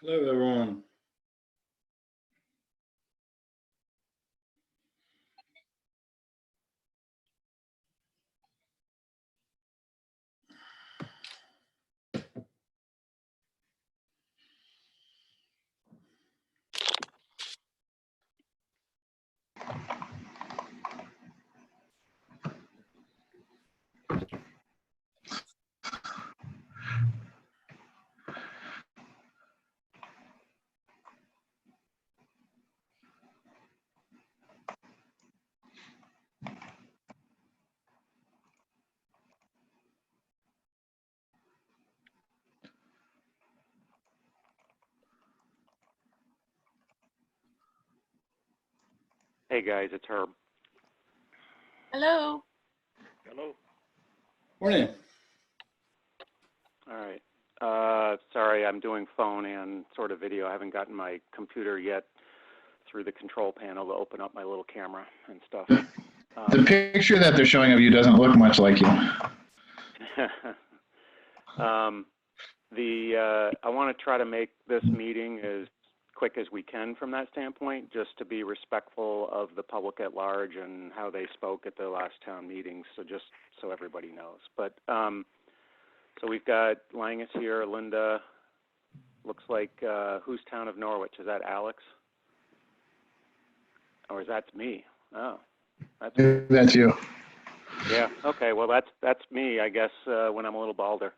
Hello, everyone. Hey guys, it's Herb. Hello. Hello. Morning. All right. Sorry, I'm doing phone and sort of video. I haven't gotten my computer yet through the control panel to open up my little camera and stuff. The picture that they're showing of you doesn't look much like you. I want to try to make this meeting as quick as we can from that standpoint, just to be respectful of the public at large and how they spoke at the last town meetings, so just so everybody knows. But so we've got Langus here, Linda, looks like, who's town of Norwich? Is that Alex? Or is that me? Oh, That's you. Yeah, okay, well that's me, I guess, when I'm a little balder.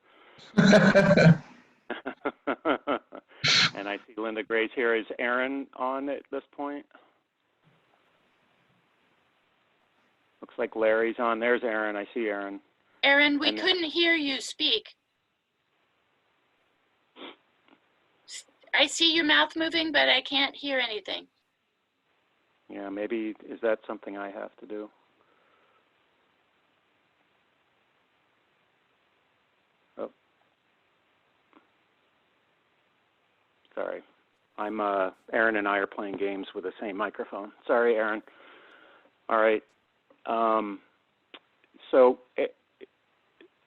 And I see Linda Gray's here. Is Aaron on at this point? Looks like Larry's on. There's Aaron. I see Aaron. Aaron, we couldn't hear you speak. I see your mouth moving, but I can't hear anything. Yeah, maybe, is that something I have to do? Oh. Sorry. Aaron and I are playing games with the same microphone. Sorry, Aaron. All right. So,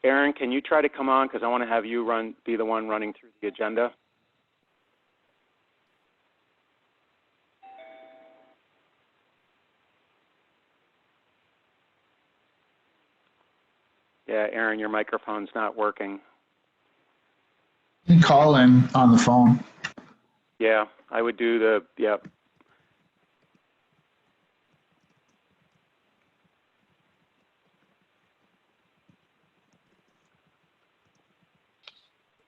Aaron, can you try to come on? Because I want to have you be the one running through the agenda. Yeah, Aaron, your microphone's not working. You can call in on the phone. Yeah, I would do the, yep.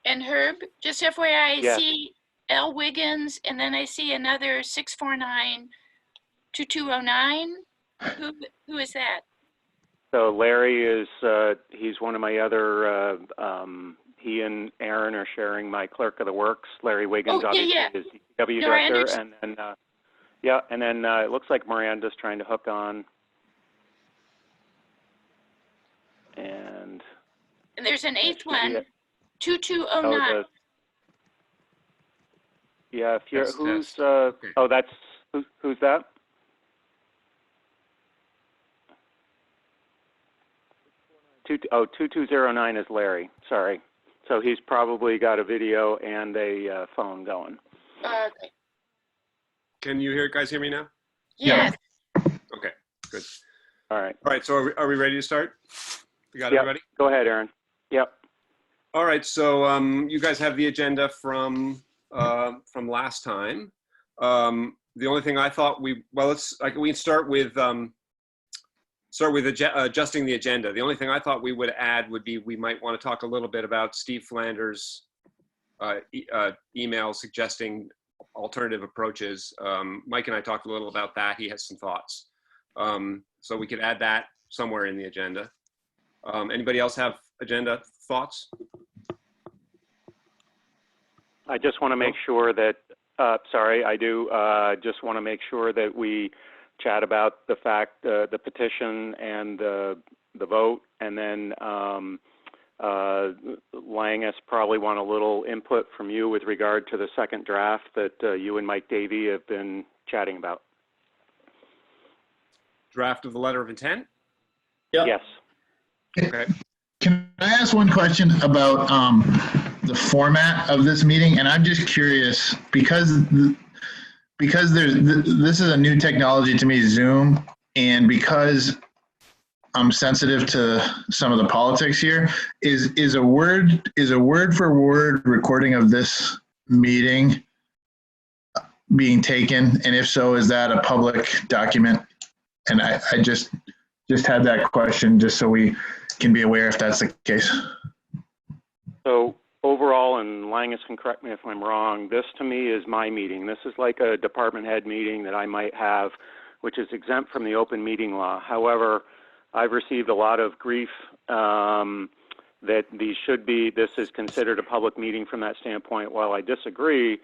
And Herb, just FYI, I Yes. see L. Wiggins, and then I see another 649-2209. Who is that? So Larry is, he's one of my other, he and Aaron are sharing my clerk of the works. Larry Wiggins, obviously, is DPW director. And then, yeah, and then it looks like Miranda's trying to hook on. And there's an eighth one, 2209. Yeah, if you're, who's, oh, that's, who's that? Oh, 2209 is Larry, sorry. So he's probably got a video and a phone going. Okay. Can you guys hear me now? Yes. Okay, good. All right. All right, so are we ready to start? You got everybody? Go ahead, Aaron. Yep. All right, so you guys have the agenda from last time. The only thing I thought we can start with adjusting the agenda. The only thing I thought we would add would be we might want to talk a little bit about Steve Flanders' email suggesting alternative approaches. Mike and I talked a little about that. He has some thoughts. So we could add that somewhere in the agenda. Anybody else have agenda thoughts? I just want to make sure that, sorry, I do just want to make sure that we chat about the fact, the petition and the vote, and then Langus probably want a little input from you with regard to the second draft that you and Mike Davey have been chatting about. Draft of the letter of intent? Yep. Yes. Okay. Can I ask one question about the format of this meeting, and I'm just curious because this is a new technology to me, Zoom, and because I'm sensitive to some of the politics here, is a word for word recording of this meeting being taken, and if so, is that a public document? And I just had that question just so we can be aware if that's the case. So overall, and Langus can correct me if I'm wrong, this to me is my meeting. This is like a department head meeting that I might have, which is exempt from the open meeting law. However, I've received a lot of grief that this is considered a public meeting from that standpoint. While I disagree,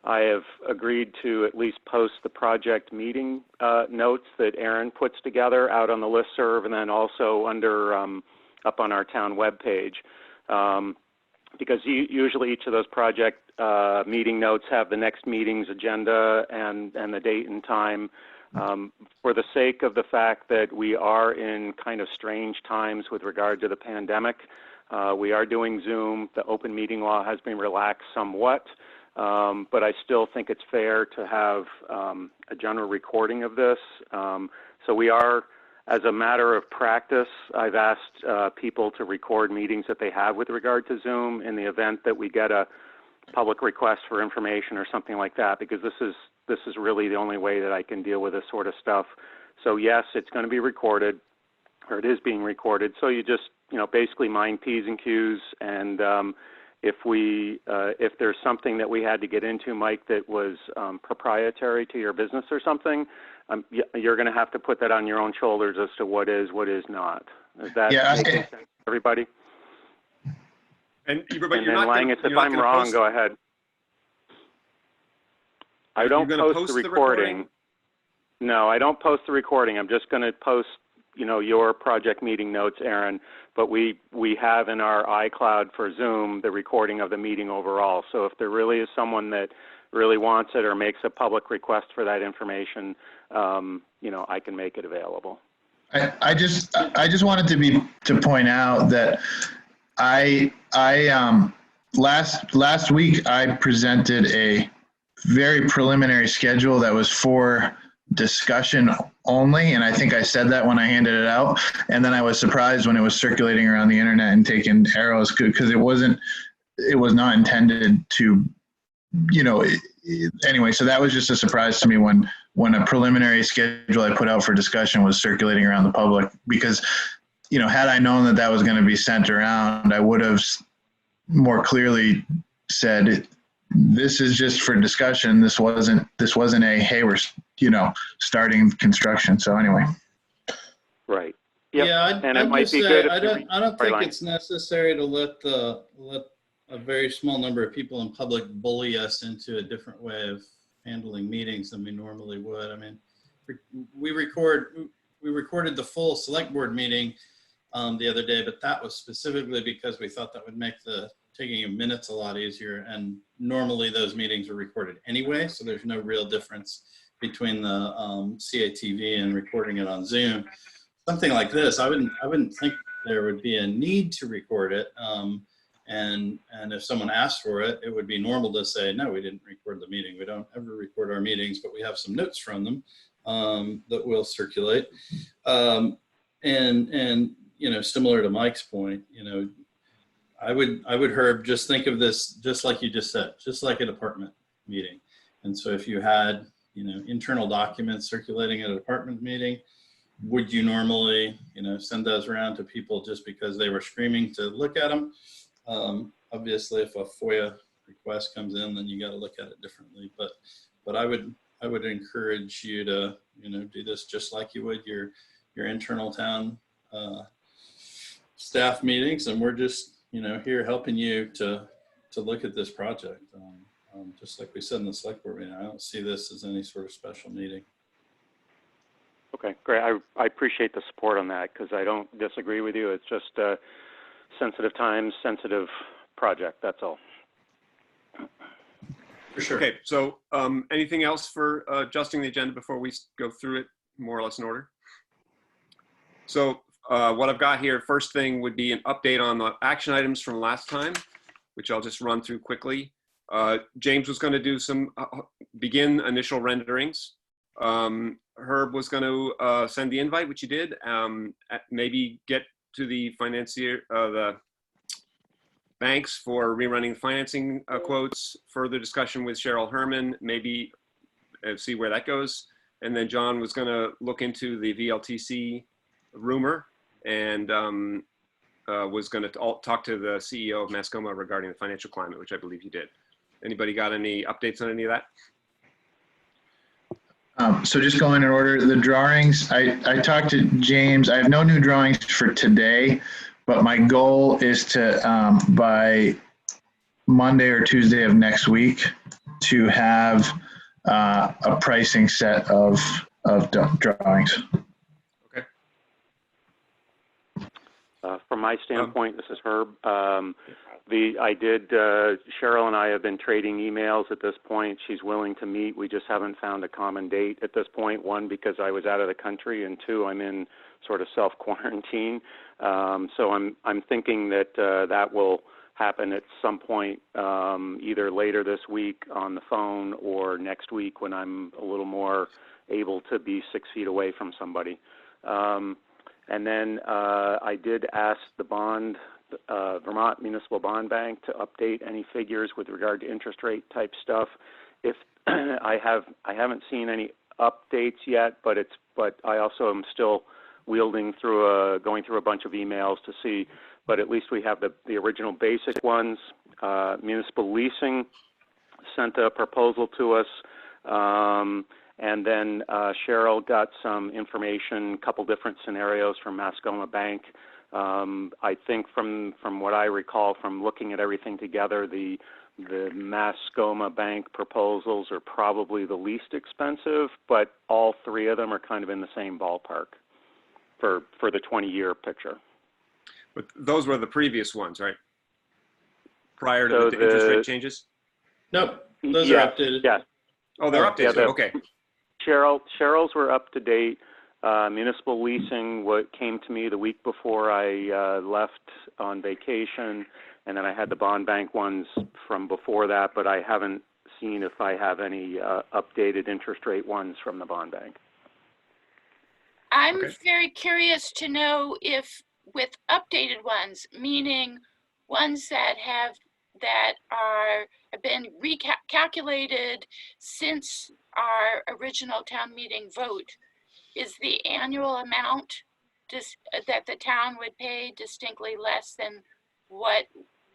I have agreed to at least post the project meeting notes that Aaron puts together out on the listserv, and then also under up on our town webpage. Because usually each of those project meeting notes have the next meeting's agenda and the date and time. For the sake of the fact that we are in kind of strange times with regard to the pandemic, we are doing Zoom. The open meeting law has been relaxed somewhat, but I still think it's fair to have a general recording of this. So we are, as a matter of practice, I've asked people to record meetings that they have with regard to Zoom in the event that we get a public request for information or something like that, because this is really the only way that I can deal with this sort of stuff. So yes, it's going to be recorded, or it is being recorded. So you just, basically mind P's and Q's, and if there's something that we had to get into, Mike, that was proprietary to your business or something, you're going to have to put that on your own shoulders as to what is not. Is that making sense to everybody? And you're then not Langus, if I'm wrong, go ahead. I don't post the recording. No, I don't post the recording. I'm just going to post, your project meeting notes, Aaron. But we have in our iCloud for Zoom the recording of the meeting overall. So if there really is someone that really wants it or makes a public request for that information, I can make it available. I just wanted to point out that I last week I presented a very preliminary schedule that was for discussion only, and I think I said that when I handed it out, and then I was surprised when it was circulating around the internet and taking arrows, because it was not intended to, anyway. So that was just a surprise to me when a preliminary schedule I put out for discussion was circulating around the public, because had I known that was going to be sent around, I would have more clearly said, this is just for discussion. This wasn't a, hey, we're starting construction. So anyway. Right. Yep. Yeah, and it might be good. I don't think it's necessary to let a very small number of people in public bully us into a different way of handling meetings than we normally would. I mean, we recorded the full select board meeting the other day, but that was specifically because we thought that would make the taking of minutes a lot easier. And normally those meetings are recorded anyway, so there's no real difference between the CATV and recording it on Zoom. Something like this, I wouldn't think there would be a need to record it. And if someone asked for it, it would be normal to say, no, we didn't record the meeting. We don't ever record our meetings, but we have some notes from them that will circulate. And similar to Mike's point, I would, Herb, just think of this just like you just said, just like a department meeting. And so if you had, internal documents circulating at a department meeting, would you normally, send those around to people just because they were screaming to look at them? Obviously, if a FOIA request comes in, then you got to look at it differently. But I would encourage you to, do this just like you would your internal town staff meetings, and we're just, here helping you to look at this project. Just like we said in the select board meeting, I don't see this as any sort of special meeting. Okay, great. I appreciate the support on that, because I don't disagree with you. It's just sensitive times, sensitive project. That's all. For sure. Okay, so anything else for adjusting the agenda before we go through it more or less in order? So what I've got here, first thing would be an update on the action items from last time. which I'll just run through quickly. James was going to do some begin initial renderings. Herb was going to send the invite, which he did. Maybe get to the financier, the banks for rerunning financing quotes. Further discussion with Cheryl Herman. Maybe see where that goes. And then John was going to look into the VLTC rumor and was going to talk to the CEO of Mascoma regarding the financial climate, which I believe he did. Anybody got any updates on any of that? So just going in order, the drawings, I talked to James. I have no new drawings for today, but my goal is to, by Monday or Tuesday of next week, to have a pricing set of drawings. Okay. From my standpoint, this is Herb. Cheryl and I have been trading emails at this point. She's willing to meet. We just haven't found a common date at this point. One, because I was out of the country, and two, I'm in sort of self-quarantine. So I'm thinking that that will happen at some point, either later this week on the phone or next week when I'm a little more able to be 6 feet away from somebody. And then I did ask the Vermont Municipal Bond Bank to update any figures with regard to interest rate type stuff. If I haven't seen any updates yet, but I also am still going through a bunch of emails to see. But at least we have the original basic ones. Municipal leasing sent a proposal to us. And then Cheryl got some information, a couple different scenarios from Mascoma Bank. I think from what I recall from looking at everything together, the Mascoma Bank proposals are probably the least expensive, but all three of them are kind of in the same ballpark for the 20-year picture. But those were the previous ones, right? Prior to the interest rate changes? Nope, those are updated. Yes. Oh, they're updated, yeah, okay. Cheryl's were up to date. Municipal leasing came to me the week before I left on vacation, and then I had the bond bank ones from before that, but I haven't seen if I have any updated interest rate ones from the bond bank. I'm Okay. very curious to know if with updated ones, meaning ones that have been recalculated since our original town meeting vote, is the annual amount that the town would pay distinctly less than what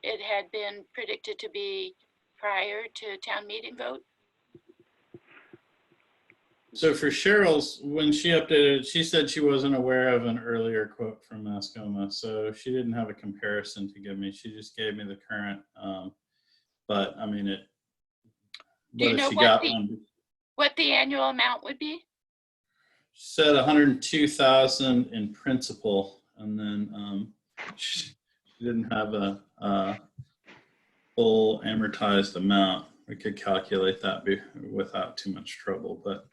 it had been predicted to be prior to town meeting vote? So for Cheryl's, when she updated, she said she wasn't aware of an earlier quote from Mascoma, so she didn't have a comparison to give me. She just gave me the current. But I mean, Do you know what the annual amount would be? She said 102,000 in principal, and then she didn't have a full amortized amount. We could calculate that without too much trouble, but.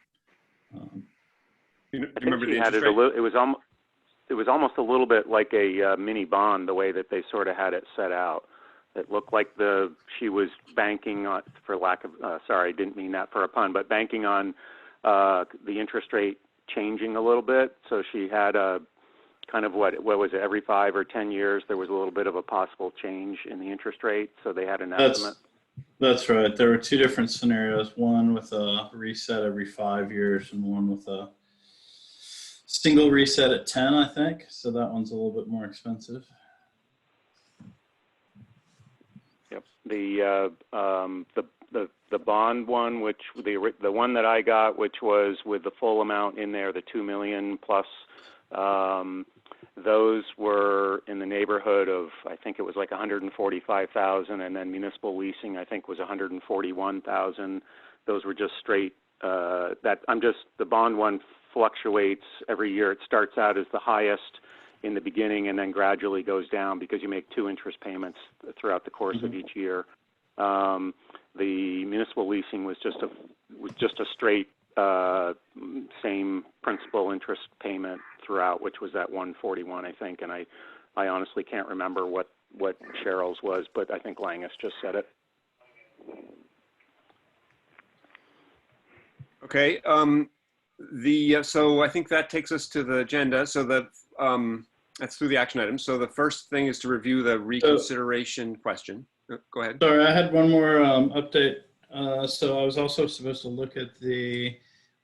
You remember the interest rate? It was almost a little bit like a mini bond, the way that they sort of had it set out. It looked like she was banking on, for lack of, sorry, I didn't mean that for a pun, but banking on the interest rate changing a little bit. So she had a kind of what was it, every 5 or 10 years, there was a little bit of a possible change in the interest rate. So they had an estimate. That's right. There were two different scenarios, one with a reset every 5 years and one with a single reset at 10, I think. So that one's a little bit more expensive. Yep. The bond one, which the one that I got, which was with the full amount in there, the $2 million plus, those were in the neighborhood of, I think it was like 145,000, and then municipal leasing, I think, was 141,000. Those were just straight. The bond one fluctuates every year. It starts out as the highest in the beginning and then gradually goes down because you make 2 interest payments throughout the course of each year. The municipal leasing was just a straight same principal interest payment throughout, which was that 141, I think, and I honestly can't remember what what Cheryl's was, but I think Langus just said it. Okay. So I think that takes us to the agenda. So that's through the action items. So the first thing is to review the reconsideration question. Go ahead. Sorry, I had one more update. So I was also supposed to look at the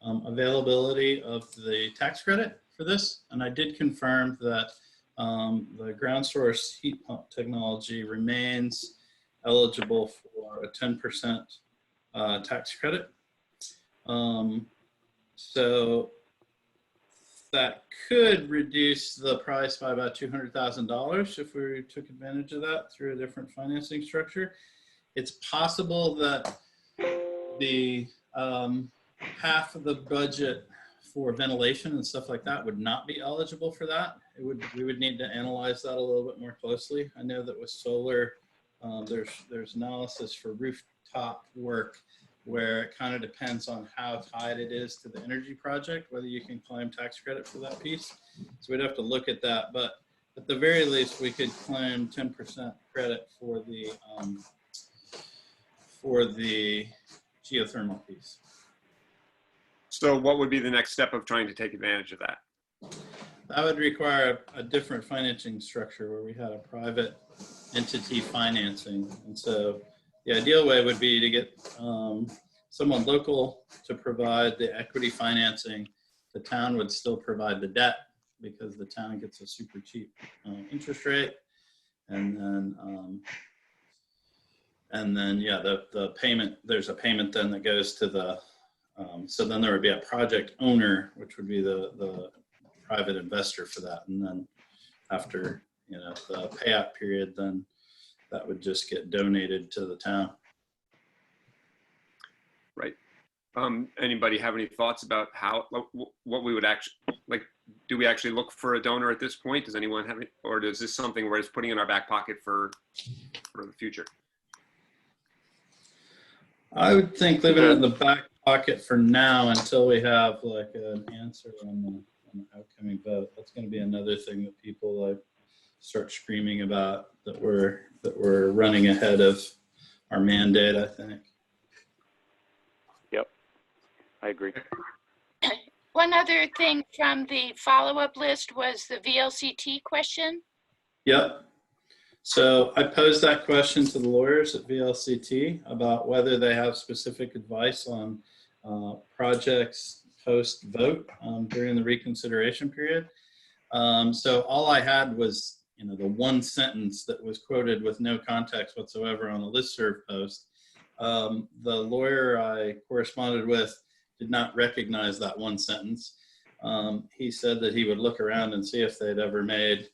availability of the tax credit for this, and I did confirm that the ground source heat pump technology remains eligible for a 10% tax credit. So that could reduce the price by about $200,000 if we took advantage of that through a different financing structure. It's possible that the half of the budget for ventilation and stuff like that would not be eligible for that. We would need to analyze that a little bit more closely. I know that with solar, there's analysis for rooftop work where it kind of depends on how tied it is to the energy project, whether you can claim tax credit for that piece. So we'd have to look at that, but at the very least, we could claim 10% credit for the geothermal piece. So what would be the next step of trying to take advantage of that? That would require a different financing structure where we had a private entity financing. And so the ideal way would be to get someone local to provide the equity financing. The town would still provide the debt because the town gets a super cheap interest rate. And then yeah, the payment, there's a payment then that goes to the, so then there would be a project owner, which would be the private investor for that. And then after, you know, the payout period, then that would just get donated to the town. Right. Anybody have any thoughts about how, what we would actually, like, do we actually look for a donor at this point? Does anyone have any, or is this something we're just putting in our back pocket for the future? I would think leave it in the back pocket for now until we have like an answer on the upcoming vote. That's going to be another thing that people like start screaming about, that we're running ahead of our mandate, I think. Yep, I agree. One other thing from the follow-up list was the VLCT question. Yep. So I posed that question to the lawyers at VLCT about whether they have specific advice on projects post-vote during the reconsideration period. So all I had was, you know, the one sentence that was quoted with no context whatsoever on a listserv post. The lawyer I corresponded with did not recognize that one sentence. He said that he would look around and see if they'd ever made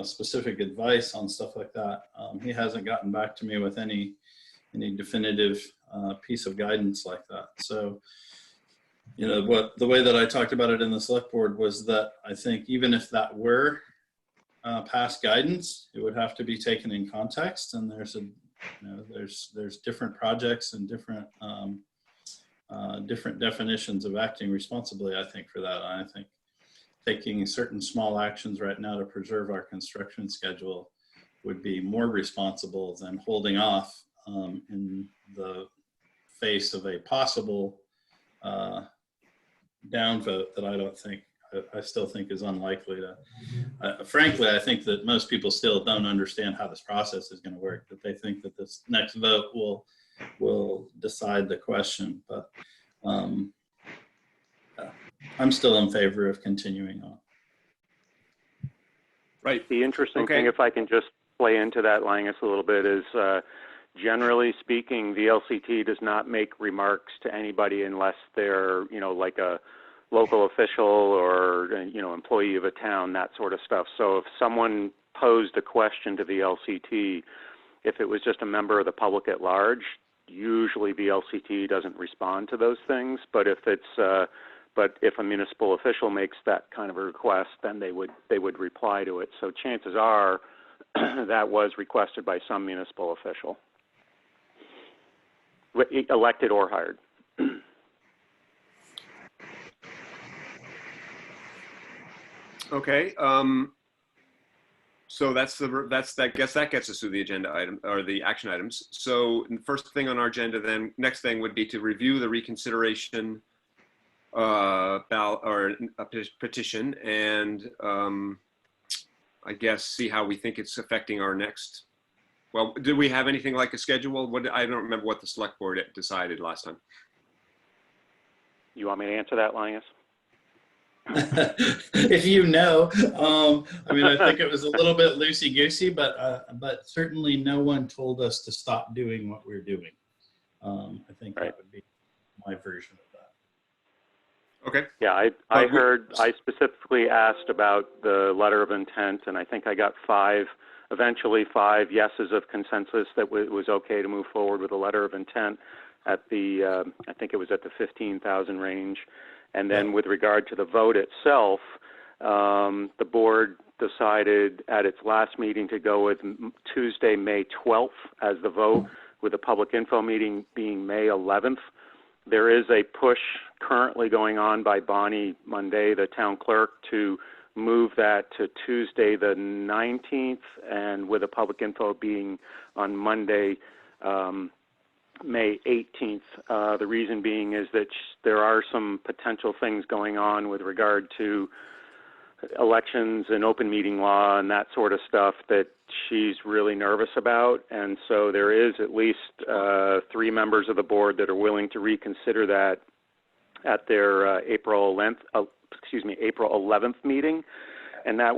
specific advice on stuff like that. He hasn't gotten back to me with any definitive piece of guidance like that. So, you know, the way that I talked about it in the select board was that I think even if that were past guidance, it would have to be taken in context. And there's there's different projects and different different definitions of acting responsibly, I think, for that. And I think taking certain small actions right now to preserve our construction schedule would be more responsible than holding off in the face of a possible downvote that I still think is unlikely to. Frankly, I think that most people still don't understand how this process is going to work, that they think that this next vote will decide the question. But I'm still in favor of continuing on. Right. The interesting thing, if I can just play into that, Langus, a little bit, is generally speaking, the LCT does not make remarks to anybody unless they're, you know, like a local official or, you know, employee of a town, that sort of stuff. So if someone posed a question to the LCT, if it was just a member of the public at large, usually the LCT doesn't respond to those things. But if it's but if a municipal official makes that kind of a request, then they would reply to it. So chances are that was requested by some municipal official, elected or hired. Okay. So I guess that gets us through the agenda item or the action items. So the first thing on our agenda, then next thing would be to review the reconsideration petition, and I guess see how we think it's affecting our next. Well, did we have anything like a schedule? I don't remember what the select board decided last time. You want me to answer that, Linus? If you know, I mean, I think it was a little bit loosey-goosey, but certainly no one told us to stop doing what we're doing. I think Right. that would be my version of that. Okay. Yeah, I specifically asked about the letter of intent, and I think I got eventually five yeses of consensus that it was okay to move forward with a letter of intent at the, I think it was at the 15,000 range. And then with regard to the vote itself, the board decided at its last meeting to go with Tuesday, May 12th as the vote, with the public info meeting being May 11th. There is a push currently going on by Bonnie Monday, the town clerk, to move that to Tuesday the 19th, and with the public info being on Monday, May 18th. The reason being is that there are some potential things going on with regard to elections and open meeting law and that sort of stuff that she's really nervous about. And so there is at least 3 members of the board that are willing to reconsider that at their April 11th meeting. And that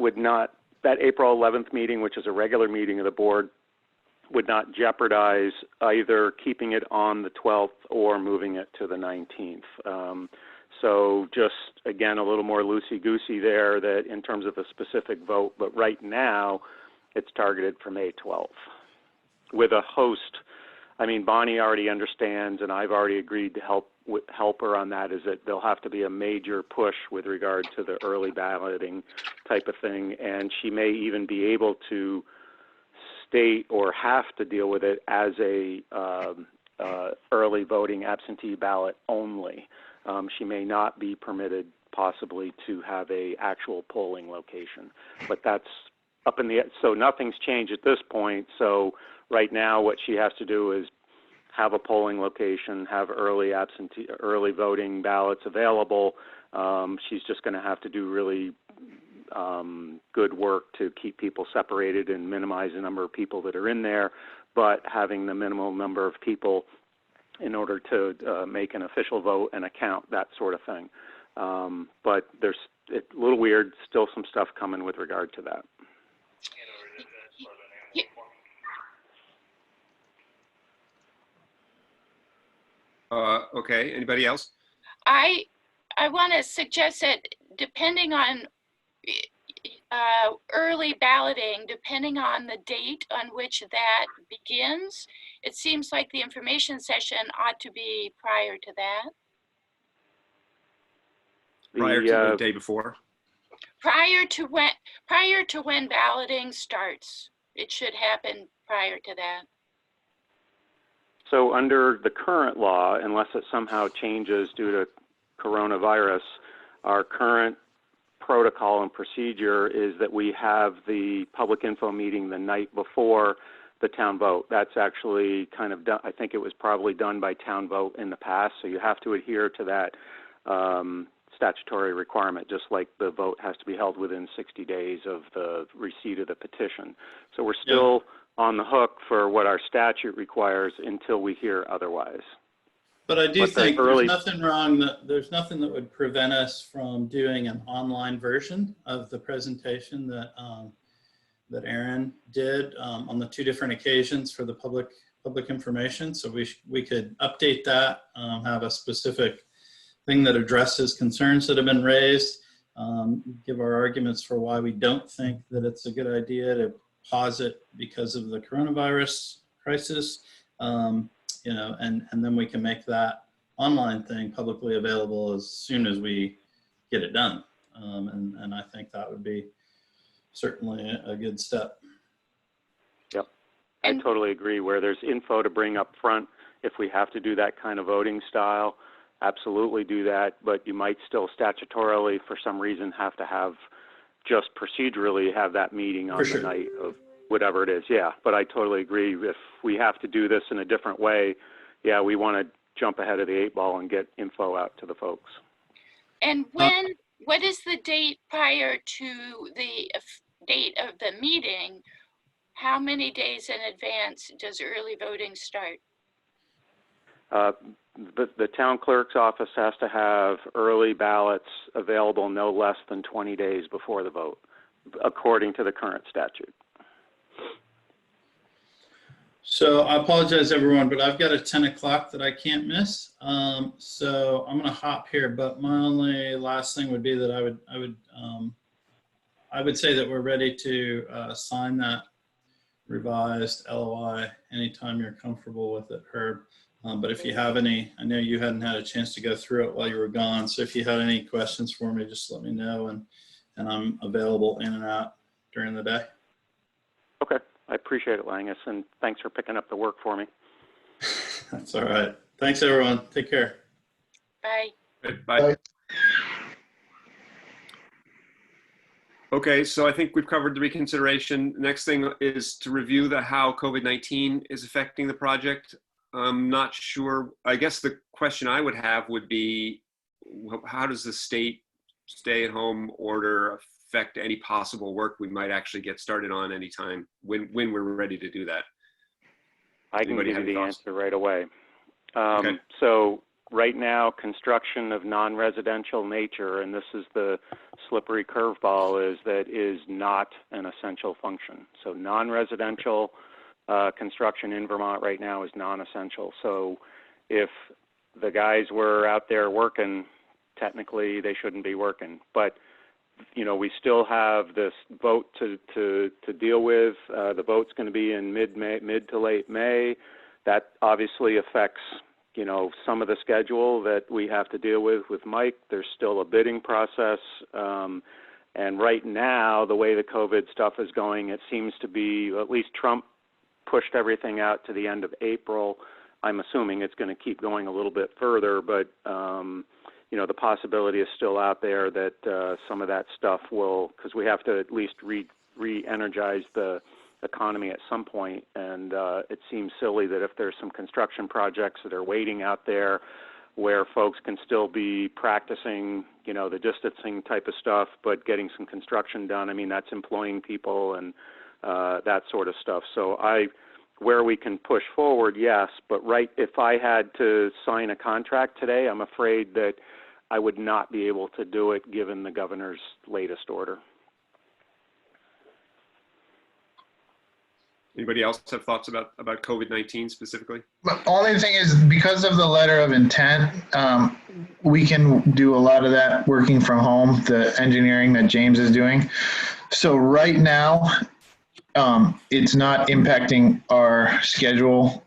April 11th meeting, which is a regular meeting of the board, would not jeopardize either keeping it on the 12th or moving it to the 19th. So just, again, a little more loosey-goosey there that in terms of a specific vote, but right now it's targeted for May 12th. With a host, I mean, Bonnie already understands, and I've already agreed to help her on that, is that there'll have to be a major push with regard to the early balloting type of thing, and she may even be able to state or have to deal with it as a early voting absentee ballot only. She may not be permitted possibly to have a actual polling location, but that's up in the, so nothing's changed at this point. So right now what she has to do is have a polling location, have early voting ballots available. She's just going to have to do really good work to keep people separated and minimize the number of people that are in there, but having the minimal number of people in order to make an official vote and a count, that sort of thing. But it's a little weird, still some stuff coming with regard to that. Okay, anybody else? I want to suggest that depending on early balloting, depending on the date on which that begins, it seems like the information session ought to be prior to that. Prior to the day before? Prior to when balloting starts. It should happen prior to that. So under the current law, unless it somehow changes due to coronavirus, our current protocol and procedure is that we have the public info meeting the night before the town vote. That's actually kind of done, I think it was probably done by town vote in the past, so you have to adhere to that statutory requirement, just like the vote has to be held within 60 days of the receipt of the petition. So we're still on the hook for what our statute requires until we hear otherwise. But I do think there's nothing wrong, there's nothing that would prevent us from doing an online version of the presentation that that Aaron did on the 2 different occasions for the public information. So we could update that, have a specific thing that addresses concerns that have been raised, give our arguments for why we don't think that it's a good idea to pause it because of the coronavirus crisis. You know, and then we can make that online thing publicly available as soon as we get it done. And I think that would be certainly a good step. Yep, I totally agree. Where there's info to bring up front, if we have to do that kind of voting style, absolutely do that. But you might still statutorily, for some reason, have to have just procedurally have that meeting on For the sure. night of whatever it is. Yeah, but I totally agree. If we have to do this in a different way, yeah, we want to jump ahead of the 8 ball and get info out to the folks. And what is the date prior to the date of the meeting? How many days in advance does early voting start? The town clerk's office has to have early ballots available no less than 20 days before the vote, according to the current statute. So I apologize, everyone, but I've got a 10 o'clock that I can't miss. So I'm going to hop here, but my only last thing would be that I would say that we're ready to sign that revised LOI anytime you're comfortable with it, Herb. But if you have any, I know you hadn't had a chance to go through it while you were gone. So if you had any questions for me, just let me know, and I'm available in and out during the day. Okay, I appreciate it, Langus, and thanks for picking up the work for me. That's all right. Thanks, everyone. Take care. Bye. Good, bye. Okay, so I think we've covered the reconsideration. Next thing is to review how COVID-19 is affecting the project. I'm not sure. I guess the question I would have would be, how does the state stay-at-home order affect any possible work we might actually get started on anytime when we're ready to do that? I can give you the answer right away. Okay. So right now, construction of non-residential nature, and this is the slippery curveball, is not an essential function. So non-residential construction in Vermont right now is non-essential. So if the guys were out there working, technically they shouldn't be working. But you know, we still have this vote to deal with. The vote's going to be in mid to late May. That obviously affects, you know, some of the schedule that we have to deal with Mike. There's still a bidding process. And right now, the way the COVID stuff is going, it seems to be, at least Trump pushed everything out to the end of April. I'm assuming it's going to keep going a little bit further, but, you know, the possibility is still out there that some of that stuff will, because we have to at least re-energize the economy at some point, and it seems silly that if there's some construction projects that are waiting out there where folks can still be practicing, you know, the distancing type of stuff, but getting some construction done. I mean, that's employing people and that sort of stuff. So where we can push forward, yes, but if I had to sign a contract today, I'm afraid that I would not be able to do it given the governor's latest order. Anybody else have thoughts about COVID-19 specifically? The only thing is, because of the letter of intent, we can do a lot of that working from home, the engineering that James is doing. So right now, it's not impacting our schedule.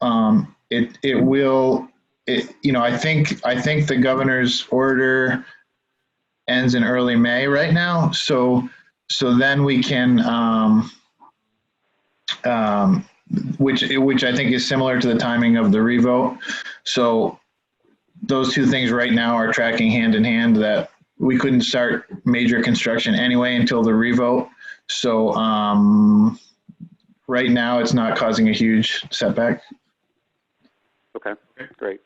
It will, you know, I think the governor's order ends in early May right now. So then we can, which I think is similar to the timing of the revote. So those two things right now are tracking hand in hand, that we couldn't start major construction anyway until the revote. So right now it's not causing a huge setback. Okay, great.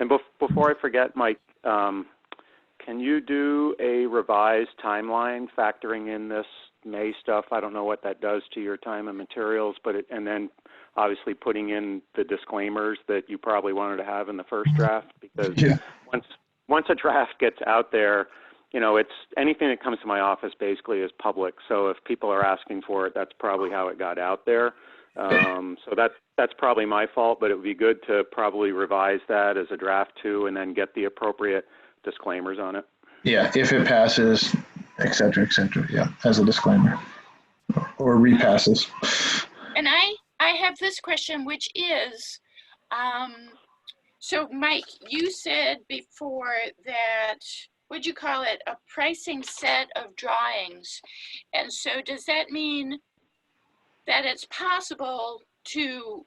And before I forget, Mike, can you do a revised timeline factoring in this May stuff? I don't know what that does to your time and materials, but and then obviously putting in the disclaimers that you probably wanted to have in the first draft, because once a draft gets out there, you know, it's anything that comes to my office basically is public. So if people are asking for it, that's probably how it got out there. So that's probably my fault, but it would be good to probably revise that as a draft too, and then get the appropriate disclaimers on it. Yeah, if it passes, et cetera, yeah, as a disclaimer, or repasses. And I have this question, which is, so Mike, you said before that, what'd you call it, a pricing set of drawings. And so does that mean that it's possible to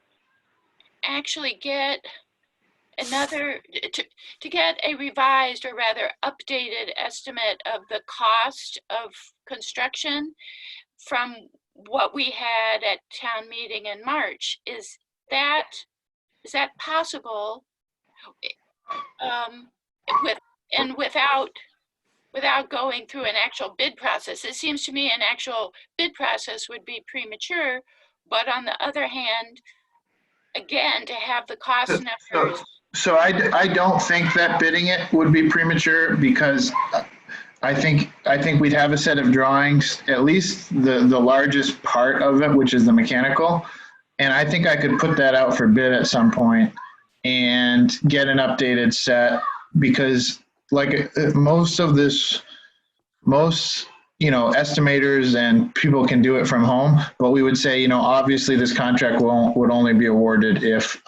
actually get another, to get a revised or rather updated estimate of the cost of construction from what we had at town meeting in March. Is that possible, with, and without going through an actual bid process? It seems to me an actual bid process would be premature, but on the other hand, again, to have the cost numbers. So I don't think that bidding it would be premature, because I think we'd have a set of drawings, at least the largest part of it, which is the mechanical. And I think I could put that out for bid at some point and get an updated set, because like most estimators and people can do it from home, but we would say, obviously this contract would only be awarded if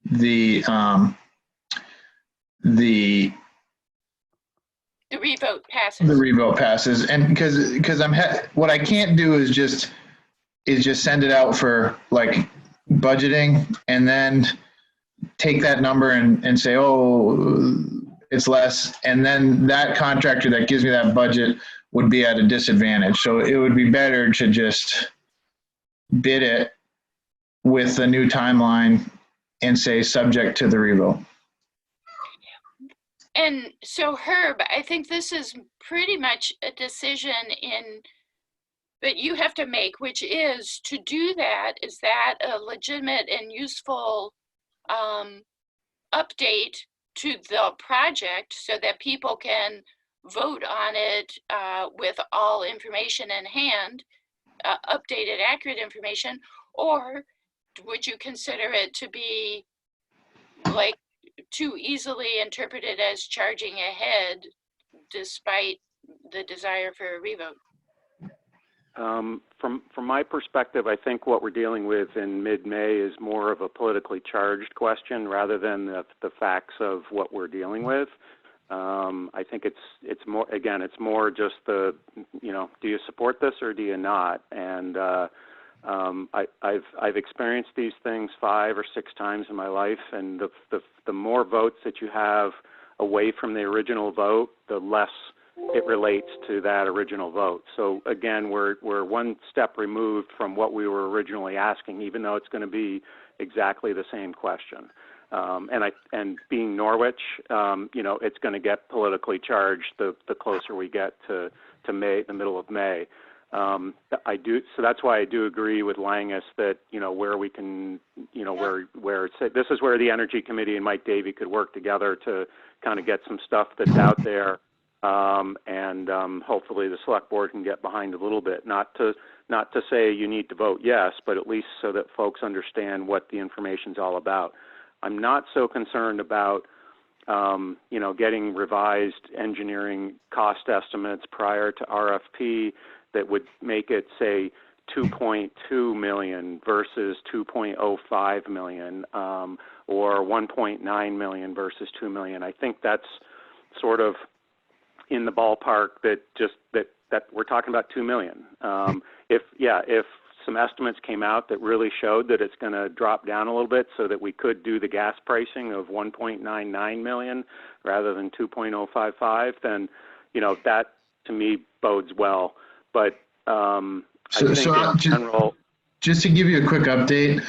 the revote passes. The revote passes, and because what I can't do is just send it out for like budgeting and then take that number and say, oh, it's less, and then that contractor that gives me that budget would be at a disadvantage. So it would be better to just bid it with the new timeline and say subject to the revote. And so, Herb, I think this is pretty much a decision that you have to make, which is to do that. Is that a legitimate and useful update to the project so that people can vote on it with all information in hand, updated, accurate information? Or would you consider it to be like too easily interpreted as charging ahead despite the desire for a revote? From my perspective, I think what we're dealing with in mid-May is more of a politically charged question rather than the facts of what we're dealing with. I think it's more, again, it's more just do you support this or do you not? And I've experienced these things 5 or 6 times in my life, and the more votes that you have away from the original vote, the less it relates to that original vote. So again, we're one step removed from what we were originally asking, even though it's going to be exactly the same question. And being Norwich, it's going to get politically charged the closer we get to May, the middle of May. So that's why I do agree with Langus that, where we can, where it's, this is where the Energy Committee and Mike Davey could work together to kind of get some stuff that's out there. And hopefully the select board can get behind a little bit, not to say you need to vote yes, but at least so that folks understand what the information's all about. I'm not so concerned about, getting revised engineering cost estimates prior to RFP that would make it, say, 2.2 million versus 2.05 million, or 1.9 million versus 2 million. I think that's sort of in the ballpark that we're talking about 2 million. If some estimates came out that really showed that it's going to drop down a little bit so that we could do the gas pricing of 1.99 million rather than 2.055, then, that to me bodes well. But I think in general, just to give you a quick update,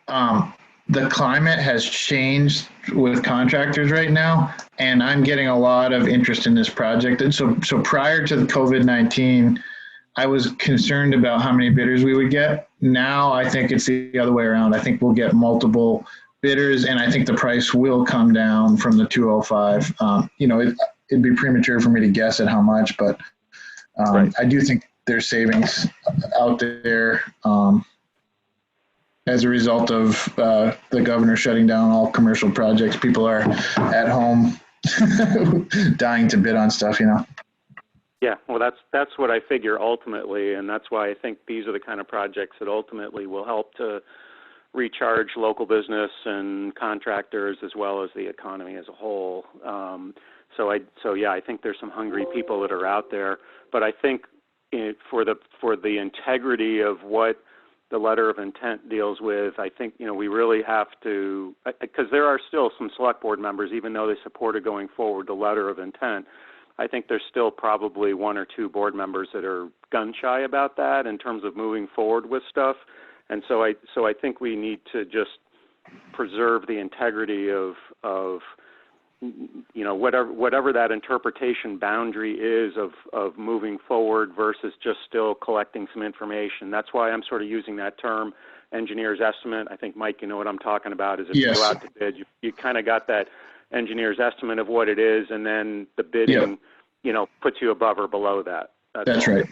the climate has changed with contractors right now, and I'm getting a lot of interest in this project. And so prior to the COVID-19, I was concerned about how many bidders we would get. Now I think it's the other way around. I think we'll get multiple bidders, and I think the price will come down from the 205. It'd be premature for me to guess at how much, but right. I do think there's savings out there as a result of the governor shutting down all commercial projects. People are at home dying to bid on stuff, Yeah, well, that's what I figure ultimately, and that's why I think these are the kind of projects that ultimately will help to recharge local business and contractors as well as the economy as a whole. I think there's some hungry people that are out there, but I think for the integrity of what the letter of intent deals with, I think, we really have to, because there are still some select board members, even though they supported going forward the letter of intent, I think there's still probably one or two board members that are gun shy about that in terms of moving forward with stuff. And so I think we need to just preserve the integrity of whatever that interpretation boundary is of moving forward versus just still collecting some information. That's why I'm sort of using that term, engineer's estimate. I think, Mike, you know what I'm talking about, is if you go out to bid, you kind of got that engineer's estimate of what it is, and then the bidding, puts you above or below that. That's right.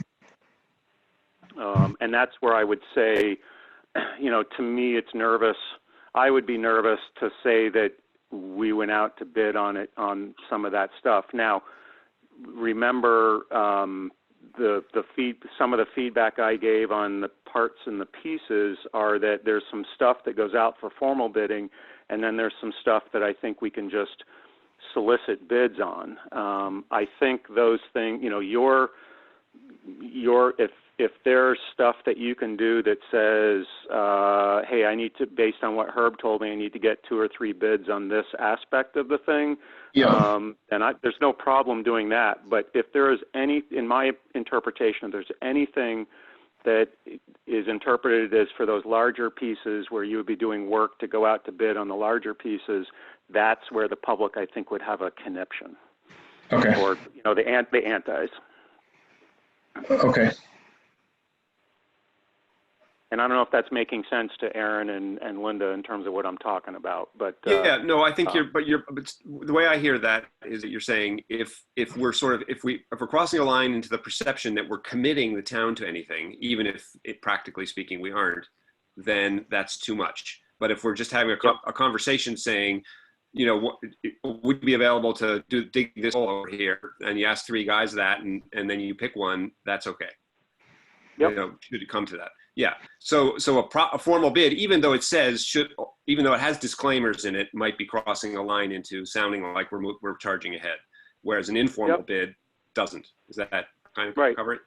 And that's where I would say, to me, it's nervous. I would be nervous to say that we went out to bid on some of that stuff. Now, remember some of the feedback I gave on the parts and the pieces are that there's some stuff that goes out for formal bidding, and then there's some stuff that I think we can just solicit bids on. I think those things, if there's stuff that you can do that says, hey, I need to, based on what Herb told me, I need to get 2 or 3 bids on this aspect of the thing, and there's no problem doing that. But if there is any, in my interpretation, if there's anything that is interpreted as for those larger pieces where you would be doing work to go out to bid on the larger pieces, that's where the public, I think, would have a conniption. Okay. Or, the antis. Okay. And I don't know if that's making sense to Aaron and Linda in terms of what I'm talking about, but no, I think but the way I hear that is that you're saying if we're crossing a line into the perception that we're committing the town to anything, even if practically speaking we aren't, then that's too much. But if we're just having a conversation saying, would be available to dig this hole over here, and you ask 3 guys that, and then you pick one, that's okay. Yep. Should it come to that? Yeah. So a formal bid, even though it has disclaimers in it, might be crossing a line into sounding like we're charging ahead, whereas an informal bid doesn't. Is that kind of cover it?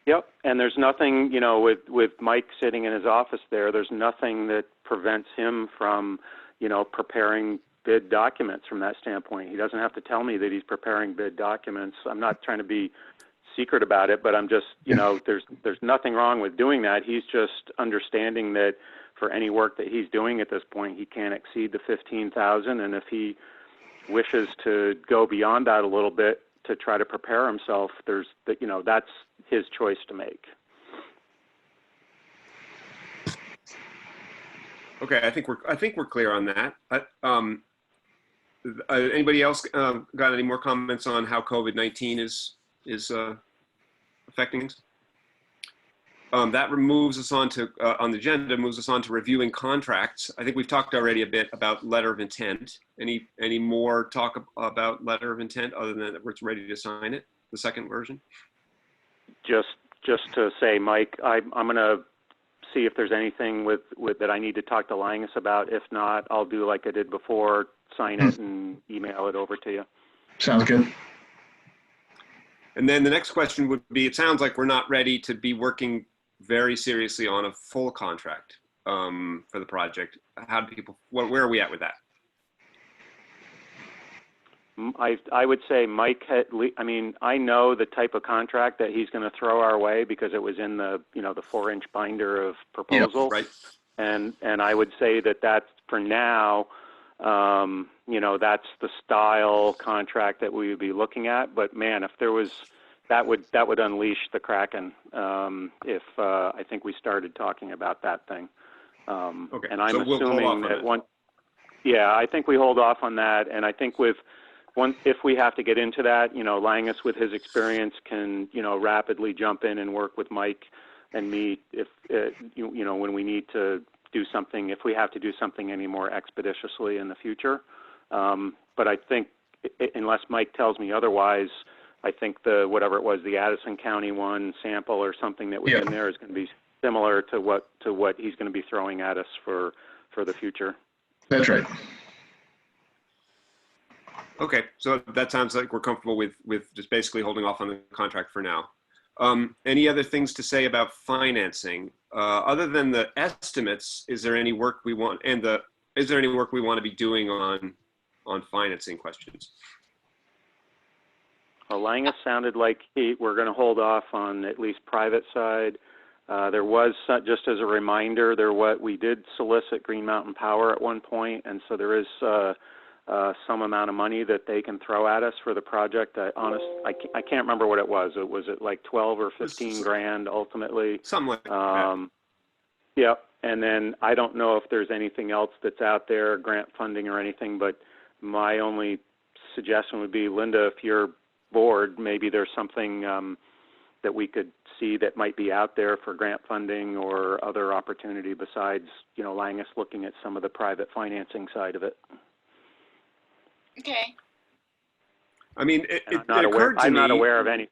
Yep. And there's nothing, with Mike sitting in his office there's nothing that prevents him from, preparing bid documents from that standpoint. He doesn't have to tell me that he's preparing bid documents. I'm not trying to be secret about it, but I'm just, there's nothing wrong with doing that. He's just understanding that for any work that he's doing at this point, he can't exceed the 15,000. And if he wishes to go beyond that a little bit to try to prepare himself, that's his choice to make. Okay, I think we're clear on that. Anybody else got any more comments on how COVID-19 is affecting us? That moves us on to on the agenda, moves us on to reviewing contracts. I think we've talked already a bit about letter of intent. Any more talk about letter of intent other than that we're ready to sign it, the second version? Just to say, Mike, I'm going to see if there's anything with that I need to talk to Linus about. If not, I'll do like I did before, sign it and email it over to you. Sounds good. And then the next question would be, it sounds like we're not ready to be working very seriously on a full contract for the project. How do people, where are we at with that? I would say Mike I know the type of contract that he's going to throw our way because it was in the, the 4-inch binder of proposal. Right. And I would say that for now, that's the style contract that we would be looking at. But man, if there was, that would unleash the Kraken if I think we started talking about that thing. Okay. And I'm so we'll assuming that one. Yeah, I think we hold off on that. And I think if we have to get into that, Langus with his experience can, rapidly jump in and work with Mike and me if, when we need to do something, if we have to do something any more expeditiously in the future. But I think unless Mike tells me otherwise, I think whatever it was, the Addison County one sample or something that was in there is going to be similar to what he's going to be throwing at us for the future. That's right. Okay, so that sounds like we're comfortable with just basically holding off on the contract for now. Any other things to say about financing? Other than the estimates, is there any work we want, is there any work we want to be doing on financing questions? Well, Langus sounded like we're going to hold off on at least private side. There was, just as a reminder, we did solicit Green Mountain Power at one point, and so there is some amount of money that they can throw at us for the project. I can't remember what it was. Was it like 12 or 15 grand ultimately? Something like that. Yep. And then I don't know if there's anything else that's out there, grant funding or anything, but my only suggestion would be, Linda, if you're board, maybe there's something that we could see that might be out there for grant funding or other opportunity besides, Langus looking at some of the private financing side of it. Okay. I mean, I'm not aware of any.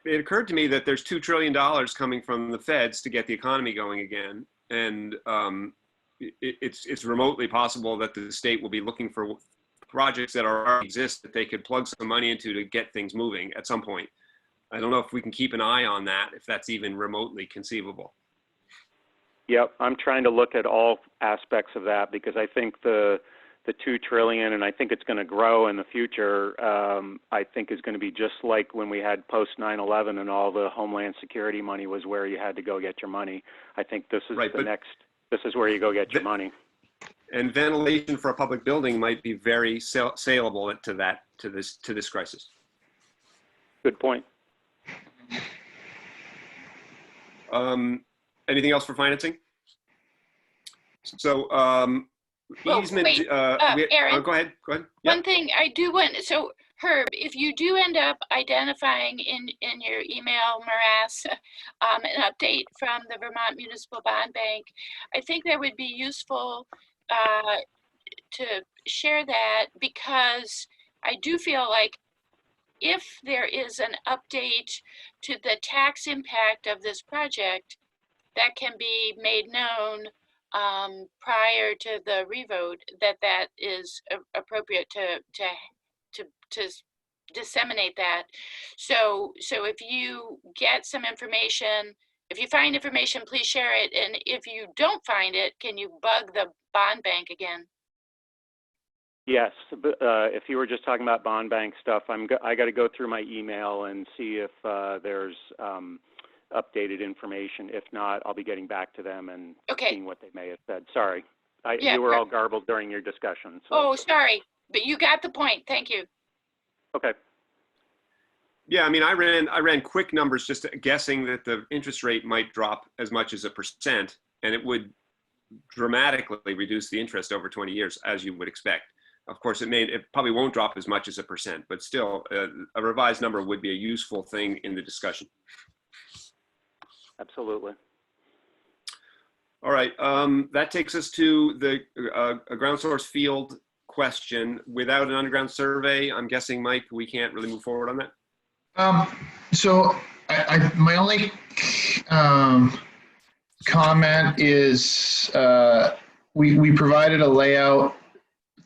It occurred to me that there's $2 trillion coming from the feds to get the economy going again. And it's remotely possible that the state will be looking for projects that already exist that they could plug some money into to get things moving at some point. I don't know if we can keep an eye on that, if that's even remotely conceivable. Yep, I'm trying to look at all aspects of that because I think the $2 trillion, and I think it's going to grow in the future, I think is going to be just like when we had post 9/11 and all the Homeland Security money was where you had to go get your money. I think this is this is where you go get your money. And ventilation for a public building might be very saleable to this crisis. Good point. Anything else for financing? So easement. Wait, Aaron, go ahead. Yep. One thing I do want, so Herb, if you do end up identifying in your email morass an update from the Vermont Municipal Bond Bank, I think that would be useful to share that, because I do feel like if there is an update to the tax impact of this project, that can be made known prior to the revote, that is appropriate to disseminate that. So if you get some information, if you find information, please share it. And if you don't find it, can you bug the bond bank again? Yes, if you were just talking about bond bank stuff, I got to go through my email and see if there's updated information. If not, I'll be getting back to them and seeing what they may have said. Sorry, you were all garbled during your discussion. So. Oh, sorry, but you got the point. Thank you. Okay. Yeah, I mean, I ran quick numbers just guessing that the interest rate might drop as much as 1%, and it would dramatically reduce the interest over 20 years, as you would expect. Of course, it probably won't drop as much as 1%, but still, a revised number would be a useful thing in the discussion. Absolutely. All right, that takes us to the ground source field question. Without an underground survey, I'm guessing, Mike, we can't really move forward on that? So my only comment is we provided a layout,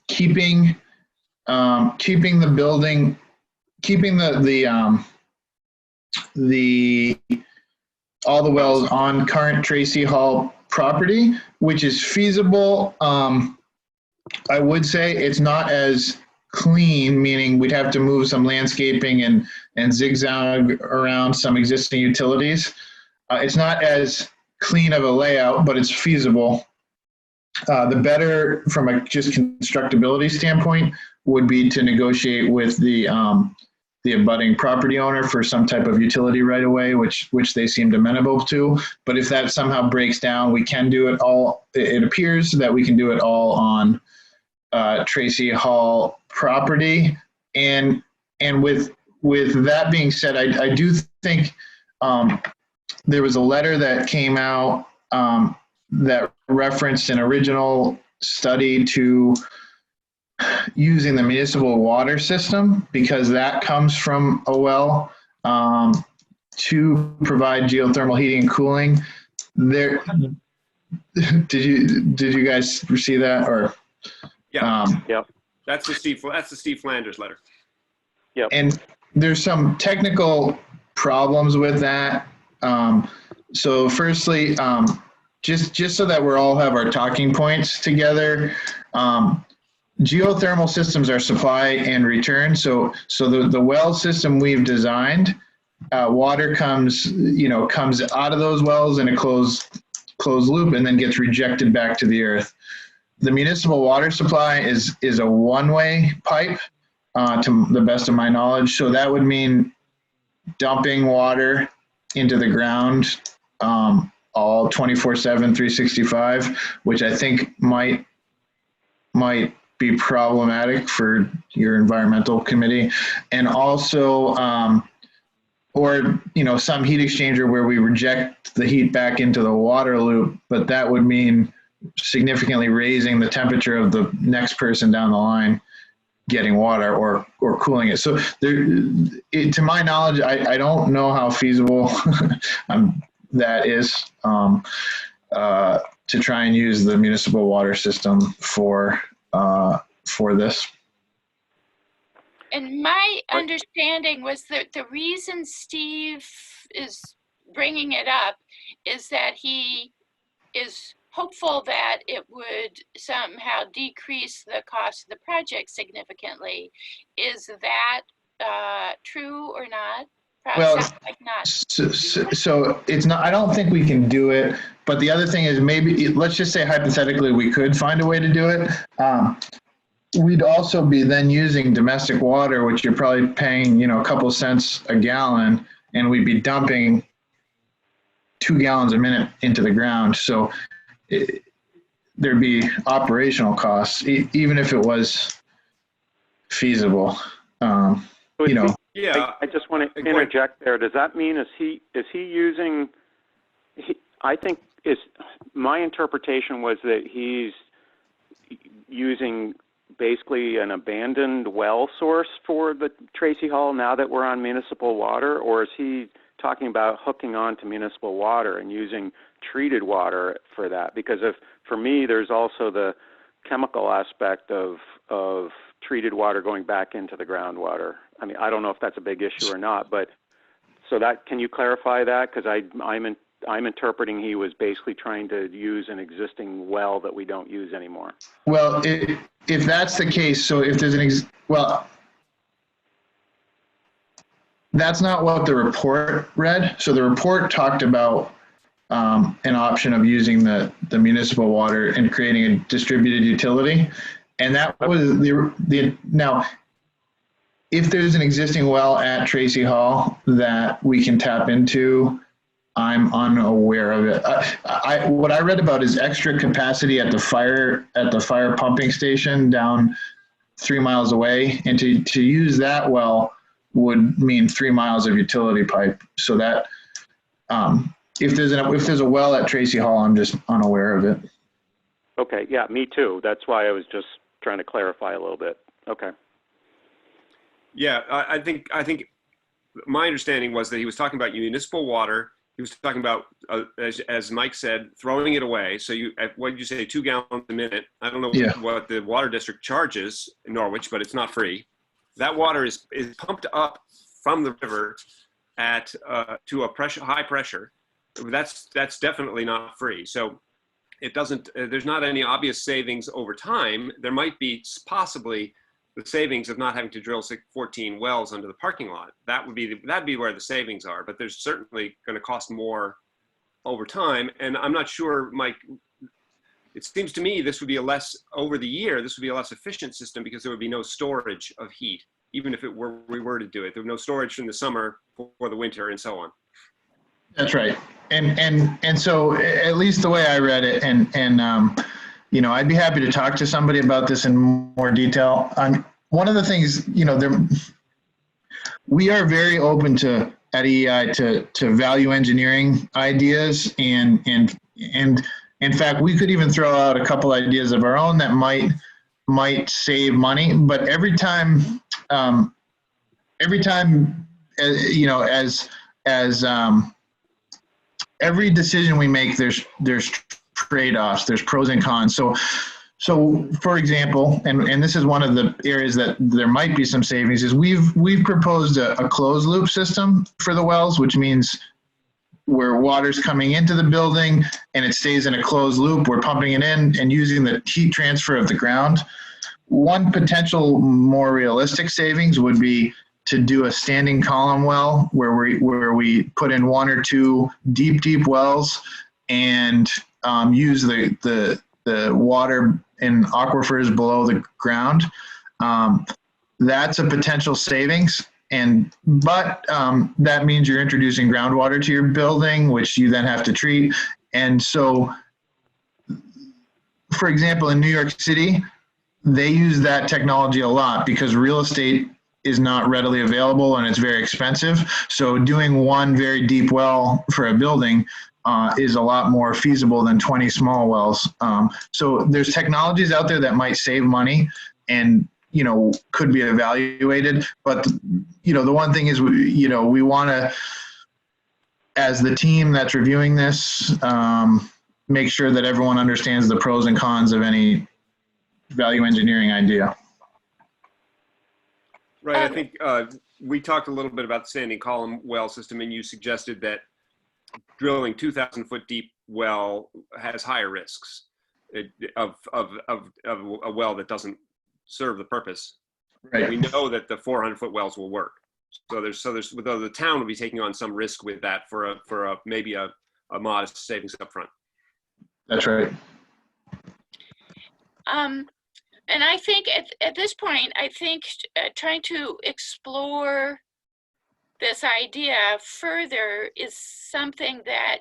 keeping the building, keeping all the wells on current Tracy Hall property, which is feasible. I would say it's not as clean, meaning we'd have to move some landscaping and zigzag around some existing utilities. It's not as clean of a layout, but it's feasible. The better, from a just constructability standpoint, would be to negotiate with the abutting property owner for some type of utility right away, which they seemed amenable to. But if that somehow breaks down, we can do it all. It appears that we can do it all on Tracy Hall property. And with that being said, I do think there was a letter that came out that referenced an original study to using the municipal water system, because that comes from a well, to provide geothermal heating and cooling. There, did you guys see that? Or yeah, that's the Steve Flanders letter. Yep. And there's some technical problems with that. So firstly, just so that we're all have our talking points together, geothermal systems are supply and return. So the well system we've designed, water comes out of those wells in a closed loop and then gets rejected back to the earth. The municipal water supply is a one-way pipe, to the best of my knowledge. So that would mean dumping water into the ground, all 24/7, 365, which I think might be problematic for your environmental committee. And also, or, some heat exchanger where we reject the heat back into the water loop, but that would mean significantly raising the temperature of the next person down the line getting water or cooling it. So to my knowledge, I don't know how feasible that is, to try and use the municipal water system for this. And my understanding was that the reason Steve is bringing it up is that he is hopeful that it would somehow decrease the cost of the project significantly. Is that true or not? Well, sounds like not. so it's not, I don't think we can do it, but the other thing is maybe, let's just say hypothetically, we could find a way to do it. We'd also be then using domestic water, which you're probably paying, a couple cents a gallon, and we'd be dumping 2 gallons a minute into the ground. So there'd be operational costs, even if it was feasible. Yeah. I just want to interject there. Does that mean is he using? I think my interpretation was that he's using basically an abandoned well source for the Tracy Hall now that we're on municipal water, or is he talking about hooking on to municipal water and using treated water for that? Because for me, there's also the chemical aspect of treated water going back into the groundwater. I mean, I don't know if that's a big issue or not, but so can you clarify that? Because I'm interpreting he was basically trying to use an existing well that we don't use anymore. Well, if that's the case, so if there's that's not what the report read. So the report talked about an option of using the municipal water and creating a distributed utility. And that was now, if there's an existing well at Tracy Hall that we can tap into, I'm unaware of it. What I read about is extra capacity at the fire pumping station down 3 miles away, and to use that well would mean 3 miles of utility pipe. So that if there's a well at Tracy Hall, I'm just unaware of it. Okay, yeah, me too. That's why I was just trying to clarify a little bit. Okay. Yeah, I think my understanding was that he was talking about municipal water. He was talking about, as Mike said, throwing it away. So what did you say, 2 gallons a minute? I don't know what the water district charges in Norwich, but it's not free. That water is pumped up from the river at to a high pressure. That's definitely not free. So it doesn't. There's not any obvious savings over time. There might be possibly the savings of not having to drill 14 wells under the parking lot. That'd be where the savings are. But there's certainly going to cost more over time. And I'm not sure, Mike. It seems to me this would be over the year. This would be a less efficient system because there would be no storage of heat, even if we were to do it. There would be no storage in the summer for the winter and so on. That's right. And so at least the way I read it, and I'd be happy to talk to somebody about this in more detail. One of the things, we are very open to at EEI to value engineering ideas, and in fact, we could even throw out a couple ideas of our own that might save money. But every time, every decision we make, there's trade-offs, there's pros and cons. So, for example, and this is one of the areas that there might be some savings, is we've proposed a closed loop system for the wells, which means where water's coming into the building and it stays in a closed loop, we're pumping it in and using the heat transfer of the ground. One potential more realistic savings would be to do a standing column well where we put in 1 or 2 deep wells and use the water in aquifers below the ground. That's a potential savings. But that means you're introducing groundwater to your building, which you then have to treat. And so, for example, in New York City, they use that technology a lot because real estate is not readily available and it's very expensive. So doing one very deep well for a building is a lot more feasible than 20 small wells. So there's technologies out there that might save money and could be evaluated. But the one thing is, we want to, as the team that's reviewing this, make sure that everyone understands the pros and cons of any value engineering idea. Right. I think we talked a little bit about the standing column well system, and you suggested that drilling 2,000-foot deep well has higher risks of a well that doesn't serve the purpose. Right. We know that the 400-foot wells will work. So there's though the town will be taking on some risk with that for maybe a modest savings up front. That's right. And I think at this point, I think trying to explore this idea further is something that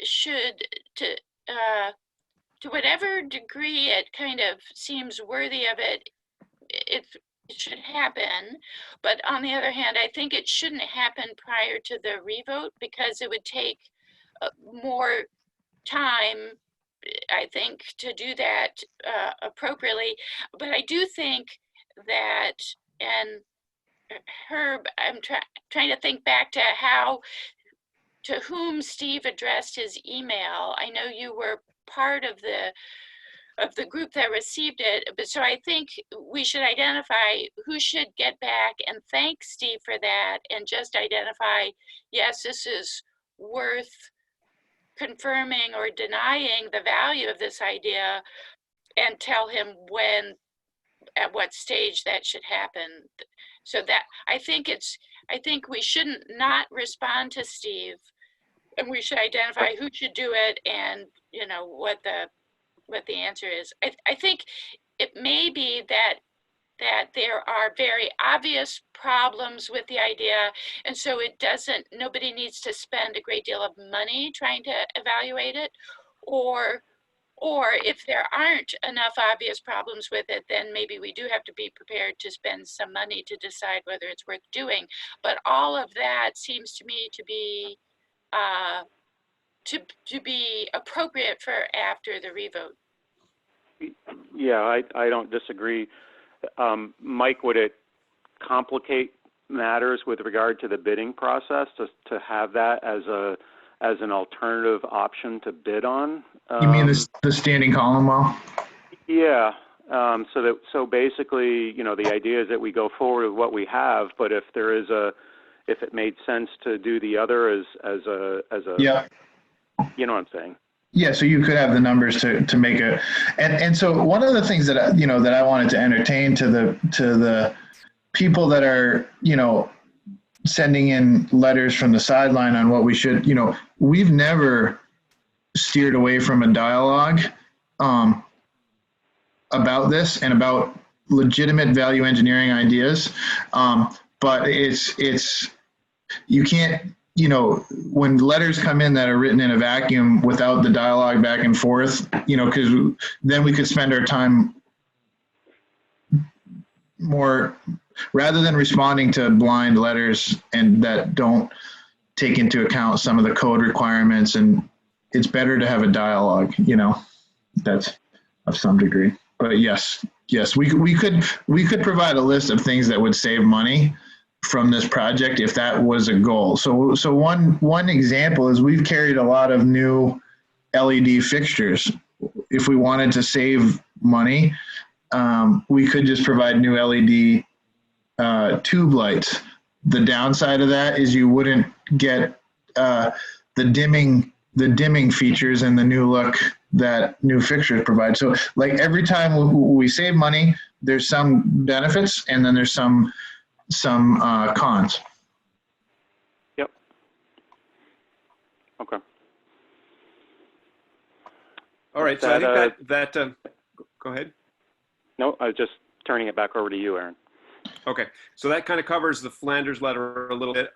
should, to whatever degree it kind of seems worthy of it, it should happen. But on the other hand, I think it shouldn't happen prior to the revote because it would take more time, I think, to do that appropriately. But I do think that, and Herb, I'm trying to think back to whom Steve addressed his email. I know you were part of the group that received it, but so I think we should identify who should get back and thank Steve for that, and just identify, yes, this is worth confirming or denying the value of this idea, and tell him at what stage that should happen. So that I think we shouldn't not respond to Steve, and we should identify who should do it and what the answer is. I think it may be that there are very obvious problems with the idea, and so nobody needs to spend a great deal of money trying to evaluate it, or if there aren't enough obvious problems with it, then maybe we do have to be prepared to spend some money to decide whether it's worth doing. But all of that seems to me to be to be appropriate for after the revote. Yeah, I don't disagree. Mike, would it complicate matters with regard to the bidding process to have that as an alternative option to bid on? You mean the standing column well? Yeah. So basically, the idea is that we go forward with what we have, but if it made sense to do the other as a Yeah. You know what I'm saying? Yeah, so you could have the numbers to make it, and so one of the things that that I wanted to entertain to the people that are sending in letters from the sideline on what we should, we've never steered away from a dialogue about this and about legitimate value engineering ideas, but it's you can't. When letters come in that are written in a vacuum without the dialogue back and forth, because then we could spend our time more, rather than responding to blind letters and that don't take into account some of the code requirements, and it's better to have a dialogue, that's of some degree. But yes, we could provide a list of things that would save money from this project if that was a goal. So one example is we've carried a lot of new LED fixtures if we wanted to save money, we could just provide new LED tube lights. The downside of that is you wouldn't get the dimming features and the new look that new fixtures provide. So like every time we save money, there's some benefits and then there's some cons. Yep. Okay. All right, so I think that go ahead. No, I was just turning it back over to you, Aaron. Okay, so that kind of covers the Flanders letter a little bit.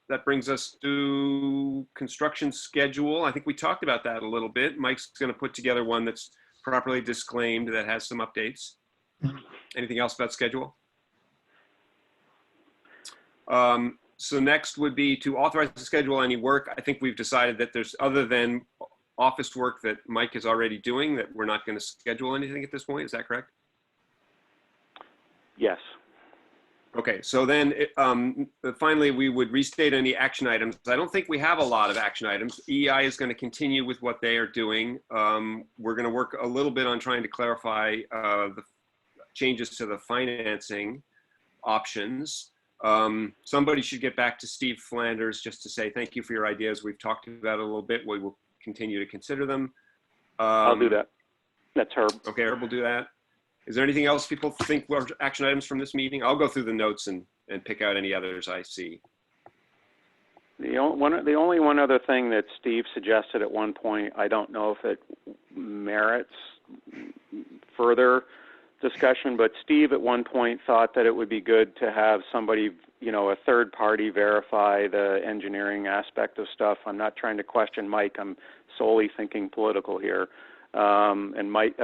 That brings us to construction schedule. I think we talked about that a little bit. Mike's going to put together one that's properly disclaimed that has some updates. Anything else about schedule? So next would be to authorize to schedule any work. I think we've decided that there's, other than office work that Mike is already doing, that we're not going to schedule anything at this point. Is that correct? Yes. Okay, so then finally, we would restate any action items. I don't think we have a lot of action items. EI is going to continue with what they are doing. We're going to work a little bit on trying to clarify the changes to the financing options. Somebody should get back to Steve Flanders just to say thank you for your ideas. We've talked about it a little bit. We will continue to consider them. I'll do that. That's Herb. Okay, Herb will do that. Is there anything else people think were action items from this meeting? I'll go through the notes and pick out any others I see. The only one other thing that Steve suggested at one point, I don't know if it merits further discussion, but Steve at one point thought that it would be good to have somebody, a third party verify the engineering aspect of stuff. I'm not trying to question Mike. I'm solely thinking political here. And Mike,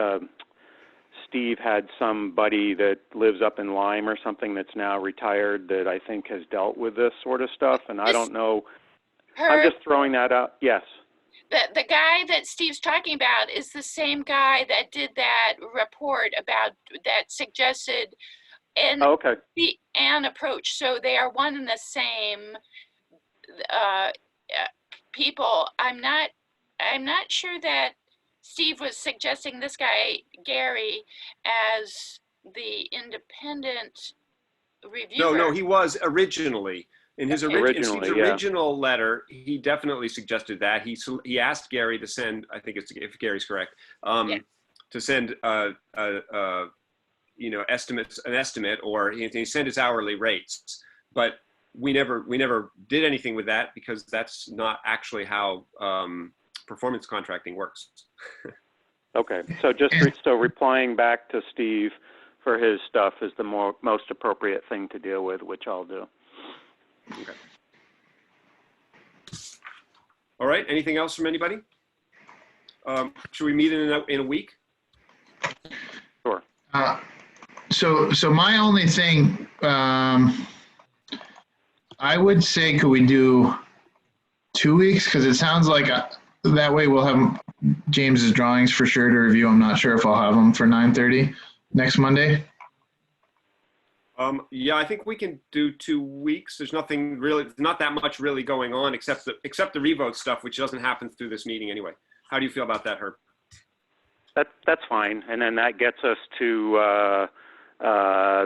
Steve had somebody that lives up in Lyme or something that's now retired that I think has dealt with this sort of stuff. And I don't know. I'm just throwing that out. Yes. The guy that Steve's talking about is the same guy that did that report about that suggested an approach. So they are one and the same people. I'm not sure that Steve was suggesting this guy, Gary, as the independent reviewer. No, he was originally. In his original letter, he definitely suggested that. He asked Gary to send, I think it's, if Gary's correct, to send an estimate, or he sent his hourly rates. But we never did anything with that because that's not actually how performance contracting works. Okay, so so replying back to Steve for his stuff is the most appropriate thing to deal with, which I'll do. Okay. All right, anything else from anybody? Should we meet in a week? Sure. So my only thing, I would say, could we do 2 weeks? Because it sounds like that way we'll have James's drawings for sure to review. I'm not sure if I'll have them for 9:30 next Monday. Yeah, I think we can do 2 weeks. There's nothing really, not that much really going on except the revote stuff, which doesn't happen through this meeting anyway. How do you feel about that, Herb? That's fine, and then that gets us to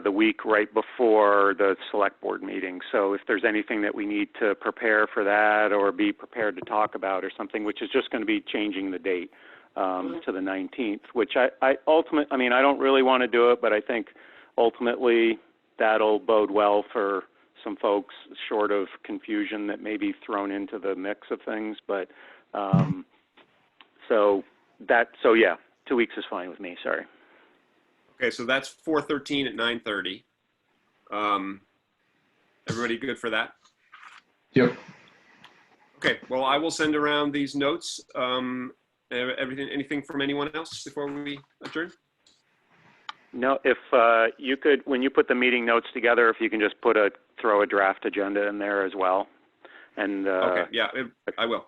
the week right before the select board meeting. So if there's anything that we need to prepare for that or be prepared to talk about or something, which is just going to be changing the date to the 19th, which I don't really want to do it, but I think ultimately that'll bode well for some folks, short of confusion that may be thrown into the mix of things. But so yeah, 2 weeks is fine with me. Sorry. Okay, so that's 4/13 at 9:30. Everybody good for that? Yep. Okay, well, I will send around these notes. Anything from anyone else before we adjourn? No, if you could, when you put the meeting notes together, if you can just throw a draft agenda in there as well. And okay, yeah, I will.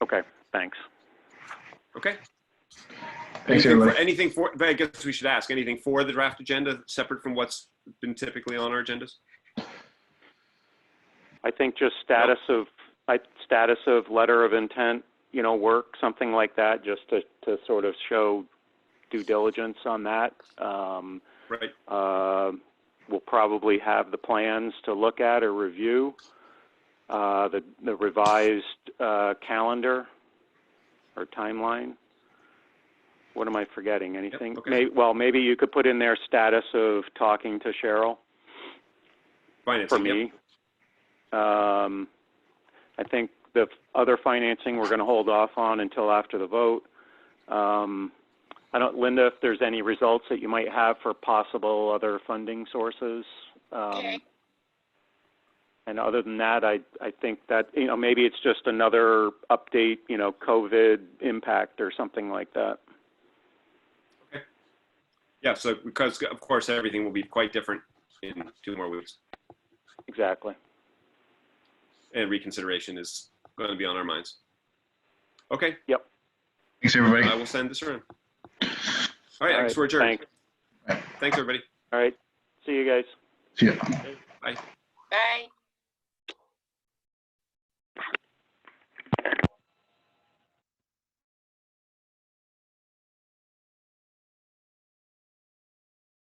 Okay, thanks. Okay. Thanks, Anything for, I guess we should ask, anything for the draft agenda separate from what's been typically on our agendas? I think just status of letter of intent work, something like that, just to sort of show due diligence on that. Right. We'll probably have the plans to look at or review, the revised calendar or timeline. What am I forgetting? Anything? Yep, okay. Maybe you could put in there status of talking to Cheryl. Financing, For me. yep. I think the other financing we're going to hold off on until after the vote. Linda, if there's any results that you might have for possible other funding sources. Okay. And other than that, I think that, maybe it's just another update, COVID impact or something like that. Okay. Yeah, so because, of course, everything will be quite different in 2 more weeks. Exactly. And reconsideration is going to be on our minds. Okay. Yep. Thanks, everybody. I will send this around. All right, I guess we're adjourned. Thanks. Thanks, everybody. All right. See you guys. See ya. Bye. Bye.